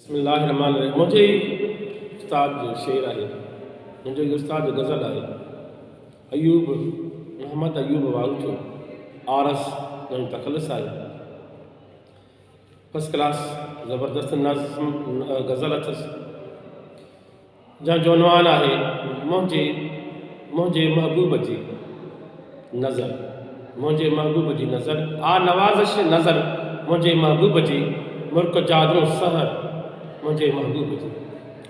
बिस्मिल्लाहिर्रहमानिर्रहीम। मुंहिंजे उस्ताद जो शेर आहे, मुंहिंजे उस्ताद जो गज़ल आहे। अयूब मोहम्मद अयूब वाउचो आरस जन तखलस आहे। फर्स्ट क्लास ज़बरदस्त नज़्म गज़ल अथसि जंहिंजो उनवान आहे मुंहिंजे महबूब जी नज़र। मुंहिंजे महबूब जी नज़र आ नवाज़िश नज़र, मुंहिंजे महबूब जी मुल्क जादू सहर। मुंहिंजे महबूब जी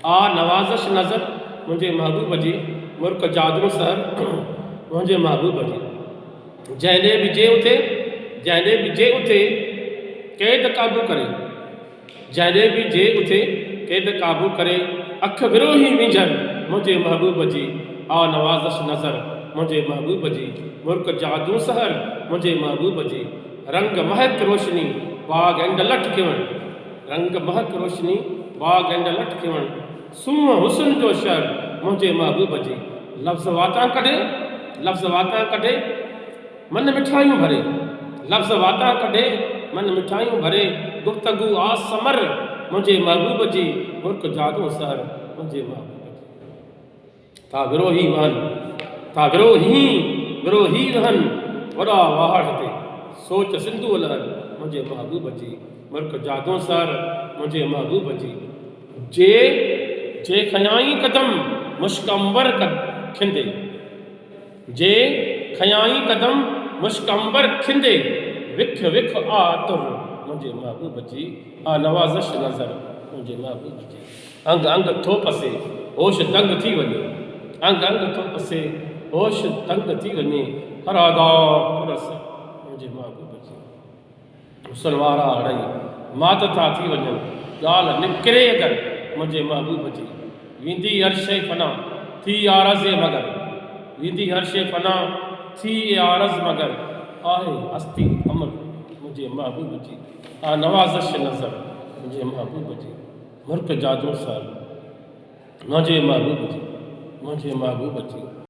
आ नवाज़िश नज़र, मुंहिंजे महबूब जी मुल्क जादू सहर। मुंहिंजे महबूब जी जंहिं ॾे बि जे उथे क़ैद क़ाबू करे, जंहिं ॾे बि जे उथे क़ैद क़ाबू करे। अख विरोही विझनि मुंहिंजे महबूब जी आ नवाज़िश नज़र, मुंहिंजे महबूब जी मुल्क जादू सहर। मुंहिंजे महबूब जी रंग महक रोशनी बाग एंड लठ खिवण, रंग महक रोशनी बाग एंड लठ खिवण। सूंह हुस्न जो शहर मुंहिंजे महबूब जी लफ़्ज़ वाता कढे मन मिठाइयूं भरे, लफ़्ज़ वाता कढे मन मिठाइयूं भरे। गुफ़्तगू आ समर मुंहिंजे महबूब जी मुल्क जादू सहर। मुंहिंजे महबूब जी ता विरोही वहन वॾा वाहड़ ते सोच सिंधू लहर। मुंहिंजे महबूब जी मुल्क जादू सहर। मुंहिंजे महबूब जी जे खयाई कदम मुश्क अंबर खिंदे, जे खयाई कदम मुश्क अंबर खिंदे। विख विख आ तुर मुंहिंजे महबूब जी आ नवाज़िश नज़र। मुंहिंजे महबूब जी अंग अंग थो पसे होश दंग थी वञे, अंग अंग थो पसे होश दंग थी वञे। हर अदा पुरस मुंहिंजे महबूब जी मुसलवारा अड़ई मात था थी वञनि। ॻाल्हि निकिरे अगरि मुंहिंजे महबूब जी वेंदी हर शइ फना थी आरज़ मगर, वेंदी हर शइ फना थी आरज़ मगर। आहे हस्ती अमर मुंहिंजे महबूब जी आ नवाज़िश नज़र। मुंहिंजे महबूब जी मुल्क जादू सहर। मुंहिंजे महबूब जी